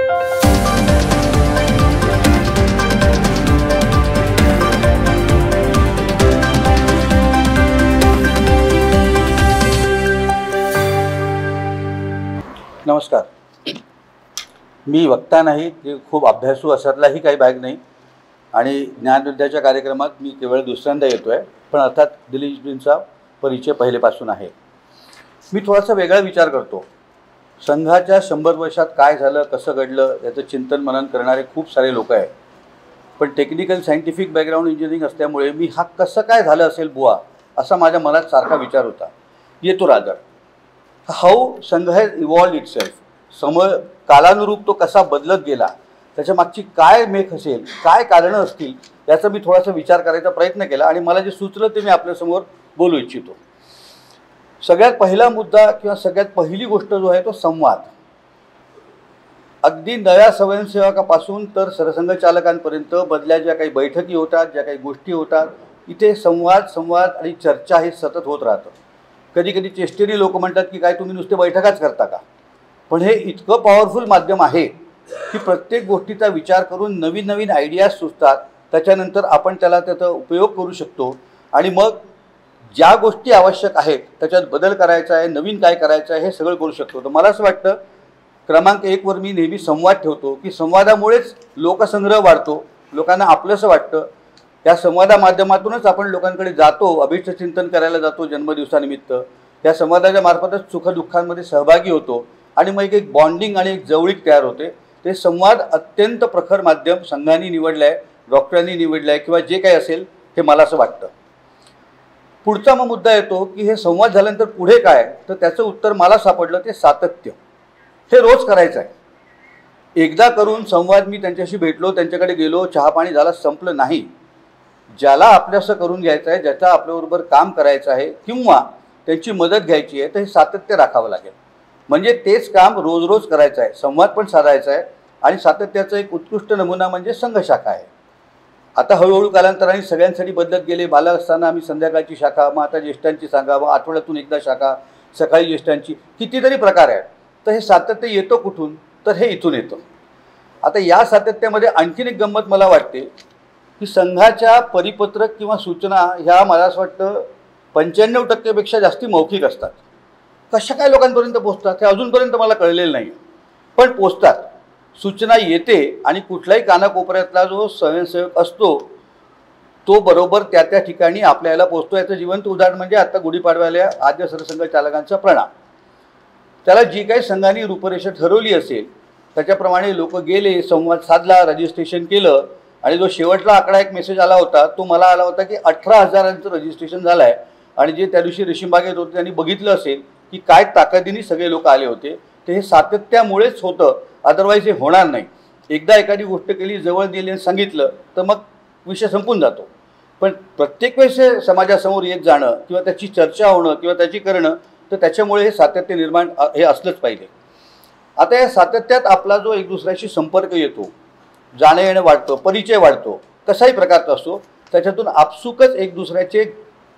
नमस्कार. मी वक्ता नाही, की खूप अभ्यासू असायलाही काही भाग नाही आणि ज्ञानविद्याच्या कार्यक्रमात मी केवळ दुसऱ्यांदा येतो आहे, पण अर्थात दिलीपजींचा परिचय पहिलेपासून आहे. मी थोडासा वेगळा विचार करतो. संघाच्या 100 वर्षात काय झालं, कसं घडलं याचं चिंतन मनन करणारे खूप सारे लोक आहेत. पण टेक्निकल सायंटिफिक बॅकग्राऊंड इंजिनिअरिंग असल्यामुळे मी हा कसं काय झालं असेल बुवा असा माझ्या मनात सारखा विचार होता. येतो रादर हाऊ संघ हॅज इव्हॉल्व्ड इटसेल्फ. कालानुरूप तो कसा बदलत गेला, त्याच्या मागची काय मेख असेल, काय कारणं असतील याचा मी थोडासा विचार करायचा प्रयत्न केला आणि मला जे सुचलं ते मी आपल्यासमोर बोलू इच्छितो. सगळ्यात पहिला मुद्दा किंवा सगळ्यात पहिली गोष्ट जो आहे तो संवाद. अगदी नव्या स्वयंसेवकापासून तर सरसंघचालकांपर्यंत बदल्या ज्या काही बैठकी होतात, ज्या काही गोष्टी होतात, इथे संवाद आणि चर्चा हे सतत होत राहतं. कधी कधी चेष्टेरी लोक म्हणतात की काय तुम्ही नुसते बैठकाच करता का, पण हे इतकं पॉवरफुल माध्यम आहे की प्रत्येक गोष्टीचा विचार करून नवीन नवीन आयडियाज सुचतात. त्याच्यानंतर आपण त्याचा उपयोग करू शकतो आणि मग ज्या गोष्टी आवश्यक आहेत त्याच्यात बदल करायचा आहे, नवीन काय करायचं आहे हे सगळं करू शकतो. तर मला असं वाटतं क्रमांक 1 वर मी नेहमी संवाद ठेवतो की संवादामुळेच लोकसंग्रह वाढतो, लोकांना आपलंसं वाटतं. या संवादा माध्यमातूनच आपण लोकांकडे जातो, अभिष्टचिंतन करायला जातो जन्मदिवसानिमित्त. या संवादाच्या मार्फतच सुखदुःखांमध्ये सहभागी होतो आणि मग एक बॉन्डिंग आणि एक जवळीक तयार होते. ते संवाद अत्यंत प्रखर माध्यम संघाने निवडलं आहे, डॉक्टरांनी निवडलं आहे किंवा जे काही असेल हे मला असं वाटतं. पुढचा मग मुद्दा येतो की हे संवाद झाल्यानंतर पुढे काय, तर त्याचं उत्तर मला सापडलं ते सातत्य. हे रोज करायचं आहे. एकदा करून संवाद मी त्यांच्याशी भेटलो, त्यांच्याकडे गेलो, चहापाणी झाला, संपलं नाही. ज्याला आपल्यासं करून घ्यायचं आहे, ज्याचा आपल्याबरोबर काम करायचं आहे किंवा त्यांची मदत घ्यायची आहे, तर हे सातत्य राखावं लागेल. म्हणजे तेच काम रोज रोज करायचं आहे, संवाद पण साधायचा आहे. आणि सातत्याचा एक उत्कृष्ट नमुना म्हणजे संघशाखा आहे. आता हळूहळू कालांतराने सगळ्यांसाठी बदलत गेले. बालक असताना आम्ही संध्याकाळची शाखा, मग आता ज्येष्ठांची शाखा, मग आठवड्यातून एकदा शाखा, सकाळी ज्येष्ठांची, कितीतरी प्रकार आहेत. तर हे सातत्य येतो कुठून, तर हे इथून येतं. आता या सातत्यामध्ये आणखीन एक गंमत मला वाटते की संघाच्या परिपत्रक किंवा सूचना ह्या मला असं वाटतं 95% जास्ती मौखिक असतात. कशा काय लोकांपर्यंत पोचतात हे अजूनपर्यंत मला कळलेलं नाही, पण पोचतात. सूचना येते आणि कुठल्याही कानाकोपऱ्यातला जो स्वयंसेवक असतो तो बरोबर त्या ठिकाणी आपल्याला पोचतो. याचं जिवंत उदाहरण म्हणजे आता गुढीपाडव्याला आद्य सरसंघचालकांचा प्रणाम. त्याला जी काही संघाने रूपरेषा ठरवली असेल त्याच्याप्रमाणे लोक गेले, संवाद साधला, रजिस्ट्रेशन केलं आणि जो शेवटला आकडा एक मेसेज आला होता तो मला आला होता की 18,000 रजिस्ट्रेशन झालं आहे. आणि जे त्या दिवशी रेशीमबागेत होते त्यांनी बघितलं असेल की काय ताकदीने सगळे लोक आले होते. ते हे सातत्यामुळेच होतं, अदरवाईज हे होणार नाही. एकदा एखादी गोष्ट केली, जवळ दिली आणि सांगितलं तर मग विषय संपून जातो. पण प्रत्येक वेळेस समाजासमोर येत जाणं किंवा त्याची चर्चा होणं किंवा त्याची करणं, तर त्याच्यामुळे हे सातत्य निर्माण हे असलंच पाहिजे. आता या सातत्यात आपला जो एक दुसऱ्याशी संपर्क येतो, जाणं येणं वाढतं, परिचय वाढतो, कसाही प्रकारचा असतो, त्याच्यातून आपसुकच एक दुसऱ्याचे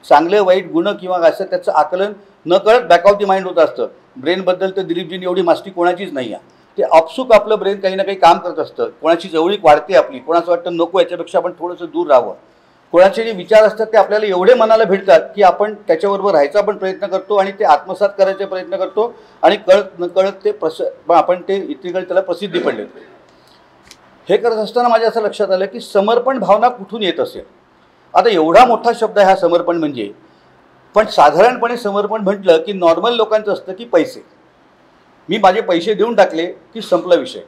चांगले वाईट गुण किंवा असं त्याचं आकलन न कळत बॅक ऑफ दी माइंड होत असतं. ब्रेनबद्दल तर दिलीपजींनी एवढी मास्ती कोणाचीच नाही आहे. ते आपसुक आपलं ब्रेन काही ना काही काम करत असतं. कोणाची जवळीक वाढते आपली, कोणाचं वाटतं नको याच्यापेक्षा आपण थोडंसं दूर राहावं. कोणाचे जे विचार असतात ते आपल्याला एवढे मनाला भिडतात की आपण त्याच्याबरोबर राहायचा पण प्रयत्न करतो आणि ते आत्मसात करायचा प्रयत्न करतो आणि कळत न कळत ते आपण ते इतरीकडे त्याला प्रसिद्धी पण देतो. हे करत असताना माझ्या असं लक्षात आलं की समर्पण भावना कुठून येत असेल. आता एवढा मोठा शब्द आहे हा समर्पण म्हणजे, पण साधारणपणे समर्पण म्हटलं की नॉर्मल लोकांचं असतं की पैसे. मी माझे पैसे देऊन टाकले की संपला विषय.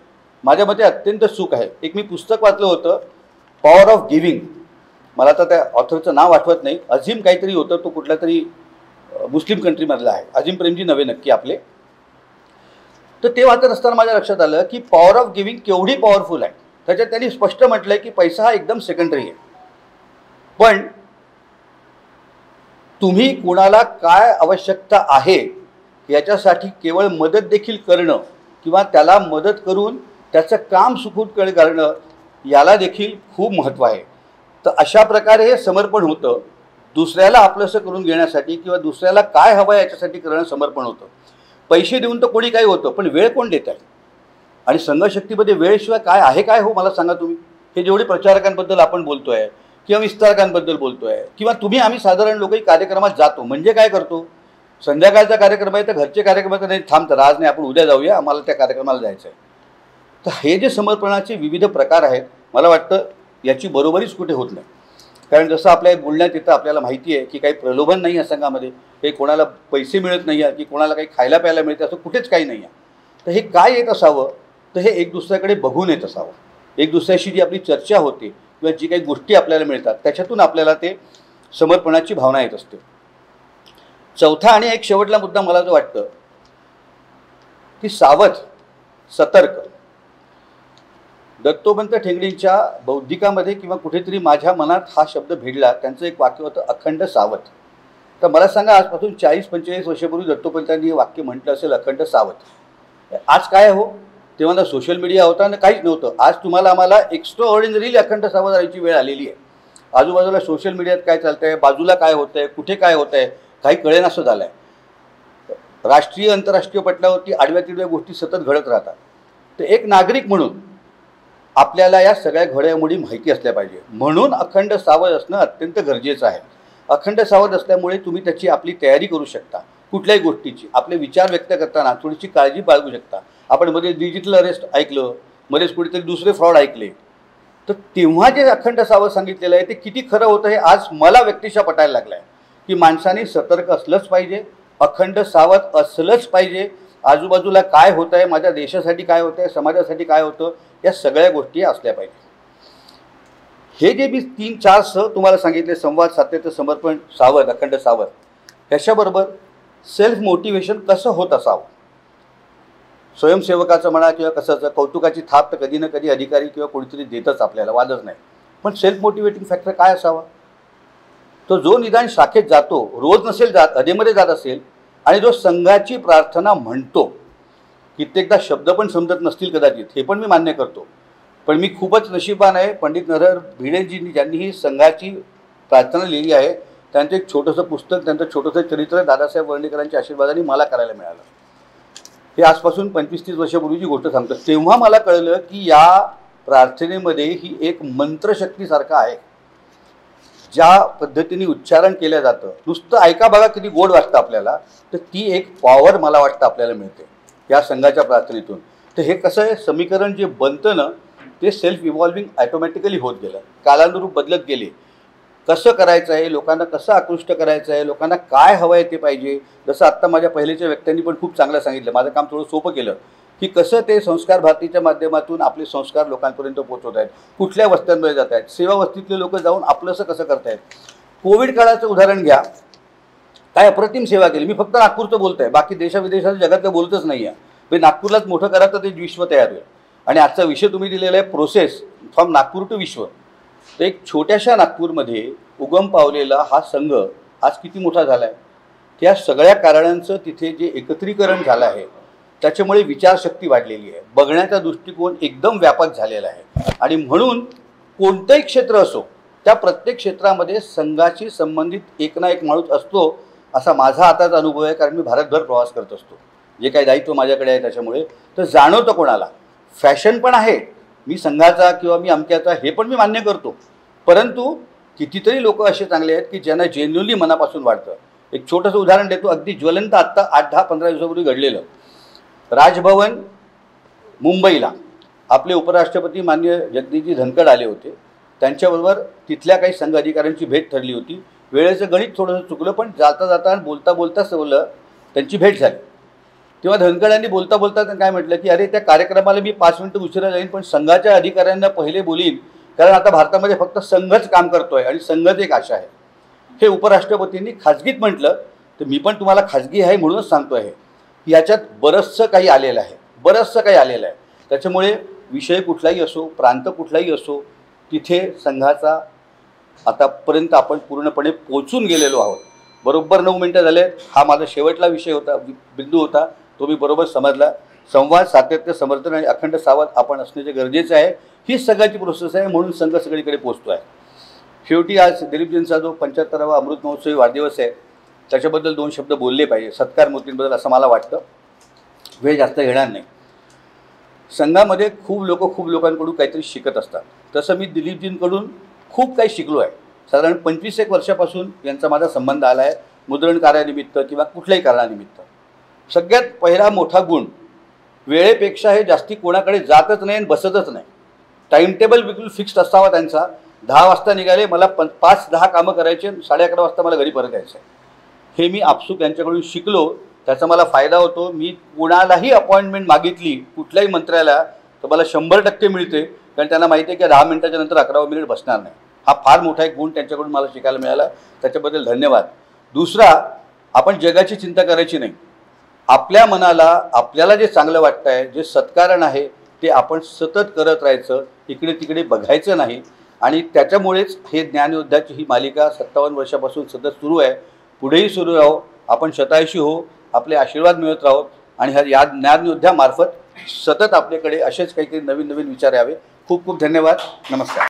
माझ्या मते अत्यंत चूक आहे. एक मी पुस्तक वाचलं होतं, पॉवर ऑफ गिव्हिंग. मला तर त्या ऑथरचं नाव आठवत नाही, अझीम काहीतरी होतं, तो कुठल्या तरी मुस्लिम कंट्रीमधला आहे. अझीम प्रेमजी नव्हे नक्की आपले. तर ते वाचत असताना माझ्या लक्षात आलं की पॉवर ऑफ गिव्हिंग केवढी पॉवरफुल आहे. त्याच्यात त्यांनी स्पष्ट म्हटलं आहे की पैसा हा एकदम सेकंडरी आहे, पण तुम्ही कुणाला काय आवश्यकता आहे याच्यासाठी केवळ मदत देखील करणं किंवा त्याला मदत करून त्याचं काम सुखरूप करणं याला देखील खूप महत्त्व आहे. तर अशा प्रकारे हे समर्पण होतं. दुसऱ्याला आपलंसं करून घेण्यासाठी किंवा दुसऱ्याला काय हवं आहे याच्यासाठी करणं समर्पण होतं. पैसे देऊन तर कोणी काही होतं, पण वेळ कोण देत आहे. आणि संघशक्तीमध्ये वेळेशिवाय काय आहे काय हो मला सांगा तुम्ही. हे जेवढे प्रचारकांबद्दल आपण बोलतोय किंवा विस्तारकांबद्दल बोलतोय किंवा तुम्ही आम्ही साधारण लोकही कार्यक्रमात जातो म्हणजे काय करतो, संध्याकाळचा कार्यक्रम आहे तर घरचे कार्यक्रम तर नाही थांबतात, आज नाही आपण उद्या जाऊया, आम्हाला त्या कार्यक्रमाला जायचं आहे. तर हे जे समर्पणाचे विविध प्रकार आहेत मला वाटतं याची बरोबरीच कुठे होत नाही. कारण जसं आपल्या बोलण्यात येतं आपल्याला माहिती आहे की काही प्रलोभन नाही आहे संघामध्ये, काही कोणाला पैसे मिळत नाही आहे की कोणाला काही खायला प्यायला मिळते असं कुठेच काही नाही आहे. तर हे काय येत असावं तर हे एक दुसऱ्याकडे बघून येत असावं, एक दुसऱ्याशी जी आपली चर्चा होते किंवा जी काही गोष्टी आपल्याला मिळतात त्याच्यातून आपल्याला ते समर्पणाची भावना येत असते. चौथा आणि एक शेवटला मुद्दा मला जो वाटतं की सावध सतर्क. दत्तोपंत ठेंगडींच्या बौद्धिकामध्ये किंवा कुठेतरी माझ्या मनात हा शब्द भिडला. त्यांचं एक वाक्य होतं अखंड सावध. तर मला सांगा आजपासून 40-45 वर्षापूर्वी दत्तोपंतांनी हे वाक्य म्हटलं असेल अखंड सावध. आज काय हो, तेव्हा ना सोशल मीडिया होता ना काहीच नव्हतं. आज तुम्हाला आम्हाला एक्स्ट्रा ऑर्डिनरीली अखंड सावध राहायची वेळ आलेली आहे. आजूबाजूला सोशल मीडियात काय चालतं आहे, बाजूला काय होतं आहे, कुठे काय होतं आहे काही कळेनासं झालं आहे. राष्ट्रीय आंतरराष्ट्रीय पटलावरती आडव्या तिडव्या गोष्टी सतत घडत राहतात. तर एक नागरिक म्हणून आपल्याला या सगळ्या घडामोडी माहिती असल्या पाहिजे. म्हणून अखंड सावध असणं अत्यंत गरजेचं आहे. अखंड सावध असल्यामुळे तुम्ही त्याची आपली तयारी करू शकता. कुठल्याही गोष्टीची आपले विचार व्यक्त करताना थोडीशी काळजी बाळगू शकता. आपण मध्ये डिजिटल अरेस्ट ऐकलं, मध्येच कुठेतरी दुसरे फ्रॉड ऐकले, तर तेव्हा जे अखंड सावध सांगितलेलं आहे ते किती खरं होतं हे आज मला व्यक्तिशः पटायला लागलं आहे की माणसाने सतर्क असलंच पाहिजे, अखंड सावध असलंच पाहिजे. आजूबाजूला काय होतं आहे, माझ्या देशासाठी काय होतं आहे, समाजासाठी काय होतं, या सगळ्या गोष्टी असल्या पाहिजे. हे जे मी 3-4 तुम्हाला सांगितले संवाद, सातत्य, समर्पण, सावध, अखंड सावध, ह्याच्याबरोबर सेल्फ मोटिवेशन कसं होत असावं. स्वयंसेवकाचं म्हणा किंवा कशाचं कौतुकाची थाप तर कधी ना कधी अधिकारी किंवा कोणीतरी देतच आपल्याला, वादच नाही. पण सेल्फ मोटिवेटिंग फॅक्टर काय असावा, तो जो निदान शाखेत जातो, रोज नसेल जात, अधेमध्ये जात असेल आणि जो संघाची प्रार्थना म्हणतो. कित्येकदा शब्द पण समजत नसतील कदाचित, हे पण मी मान्य करतो. पण मी खूपच नशीबवान आहे, पंडित नरहर भिडेंजींनी ज्यांनी ही संघाची प्रार्थना लिहिली आहे त्यांचं एक छोटंसं पुस्तक, त्यांचं छोटंसं चरित्र दादासाहेब वर्णेकरांच्या आशीर्वादाने मला करायला मिळालं. हे आजपासून 25-30 वर्षापूर्वीची गोष्ट सांगतो. तेव्हा मला कळलं की या प्रार्थनेमध्ये ही एक मंत्रशक्तीसारखं आहे. ज्या पद्धतीने उच्चारण केलं जातं, नुसतं ऐका बघा किती गोड वाटतं आपल्याला, तर ती एक पॉवर मला वाटतं आपल्याला मिळते या संघाच्या प्रार्थनेतून. तर हे कसं आहे, समीकरण जे बनतं ना ते सेल्फ इव्हॉल्विंग ॲटोमॅटिकली होत गेलं, कालानुरूप बदलत गेले. कसं करायचं आहे, लोकांना कसं आकृष्ट करायचं आहे, लोकांना काय हवं आहे ते पाहिजे. जसं आत्ता माझ्या पहिलेच्या व्यक्त्यांनी पण खूप चांगलं सांगितलं, माझं काम थोडं सोपं केलं की कसं ते संस्कार भारतीच्या माध्यमातून आपले संस्कार लोकांपर्यंत पोहोचवत आहेत, कुठल्या वस्त्यांमध्ये जात आहेत, सेवा वस्तीतले लोक जाऊन आपलंसं कसं करतायत. कोविड काळाचं उदाहरण घ्या, काय अप्रतिम सेवा केली. मी फक्त नागपूरचं बोलत आहे, बाकी देशाविदेशाचं जगातलं बोलतच नाही आहे. म्हणजे नागपूरलाच मोठं करा तर ते विश्व तयार होईल. आणि आजचा विषय तुम्ही दिलेला आहे प्रोसेस फ्रॉम नागपूर टू विश्व. तर एक छोट्याशा नागपूरमध्ये उगम पावलेला हा संघ आज किती मोठा झाला आहे. त्या सगळ्या कारणांचं तिथे जे एकत्रीकरण झालं आहे त्याच्यामुळे विचारशक्ती वाढलेली आहे, बघण्याचा दृष्टिकोन एकदम व्यापक झालेला आहे. आणि म्हणून कोणतंही क्षेत्र असो त्या प्रत्येक क्षेत्रामध्ये संघाशी संबंधित एक ना एक माणूस असतो असा माझा आताचा अनुभव आहे. कारण मी भारतभर प्रवास करत असतो, जे काही दायित्व माझ्याकडे आहे त्याच्यामुळे. तर जाणवतं कोणाला फॅशन पण आहे, मी संघाचा किंवा मी अमक्याचा हे पण मी मान्य करतो, परंतु कितीतरी लोक असे चांगले आहेत की ज्यांना जेन्युअनली मनापासून वाटतं. एक छोटंसं उदाहरण देतो, अगदी ज्वलंत आत्ता 8-10-15 दिवसापूर्वी घडलेलं. राजभवन मुंबईला आपले उपराष्ट्रपती माननीय जगदीशजी धनखड आले होते. त्यांच्याबरोबर तिथल्या काही संघ अधिकाऱ्यांची भेट ठरली होती. वेळेचं गणित थोडंसं चुकलं, पण जाता जाता बोलता बोलता सवलं त्यांची भेट झाली. तेव्हा धनखडांनी बोलता बोलता काय म्हटलं की अरे त्या कार्यक्रमाला मी 5 मिनिटं उशिरा जाईन, पण संघाच्या अधिकाऱ्यांना पहिले बोलीन, कारण आता भारतामध्ये फक्त संघच काम करतोय आणि संघच एक आशा आहे. हे उपराष्ट्रपतींनी खाजगीत म्हटलं. तर मी पण तुम्हाला खाजगी आहे म्हणूनच सांगतो आहे की याच्यात बरंचसं काही आलेलं आहे, त्याच्यामुळे विषय कुठलाही असो, प्रांत कुठलाही असो, तिथे संघाचा आतापर्यंत आपण पूर्णपणे पोचून गेलेलो आहोत. बरोबर 9 मिनिटं झाले. हा माझा शेवटला विषय होता, बिंदू होता, तो मी बरोबर समजला. संवाद, सातत्य, समर्थन आणि अखंड सावध आपण असण्याचे गरजेचं आहे. ही सगळ्याची प्रोसेस आहे, म्हणून संघ सगळीकडे पोचतो आहे. शेवटी आज दिलीपजींचा जो 75वा अमृत महोत्सवी वाढदिवस आहे त्याच्याबद्दल 2 शब्द बोलले पाहिजे, सत्कार मूर्तींबद्दल, असं मला वाटतं. वेळ जास्त घेणार नाही. संघामध्ये खूप लोकांकडून काहीतरी शिकत असतात. तसं मी दिलीपजींकडून खूप काही शिकलो आहे. साधारण 25 वर्षापासून यांचा माझा संबंध आला आहे, मुद्रण कार्यानिमित्त किंवा कुठल्याही कारणानिमित्त. सगळ्यात पहिला मोठा गुण, वेळेपेक्षा हे जास्ती कोणाकडे जातच नाही आणि बसतच नाही. टाईम टेबल बिलकुल फिक्स्ड असावा त्यांचा. 10 वाजता निघाले, मला 5-10 कामं करायचे, 11:30 वाजता मला घरी परत यायचं आहे. हे मी आपसूक यांच्याकडून शिकलो. त्याचा मला फायदा होतो. मी कुणालाही अपॉइंटमेंट मागितली कुठल्याही मंत्र्याला तर मला 100% मिळते, कारण त्यांना माहिती आहे की 10 मिनिटाच्या नंतर 11वा मिनिट बसणार नाही. हा फार मोठा एक गुण त्यांच्याकडून मला शिकायला मिळाला. त्याच्याबद्दल धन्यवाद. दुसरा, आपण जगाची चिंता करायची नाही. आपल्या मनाला आपल्याला जे चांगलं वाटतं आहे, जे सत्कारण आहे, ते आपण सतत करत राहायचं, इकडे तिकडे बघायचं नाही. आणि त्याच्यामुळेच हे ज्ञानयोद्धाची ही मालिका 57 वर्षापासून सतत सुरू आहे. पुढेही सुरू राहो. आपण शतायुषी हो, आपले आशीर्वाद मिळत राहो आणि या ज्ञानयोद्ध्यामार्फत सतत आपल्याकडे असेच काहीतरी नवीन विचार यावे. खूप खूप धन्यवाद. नमस्कार.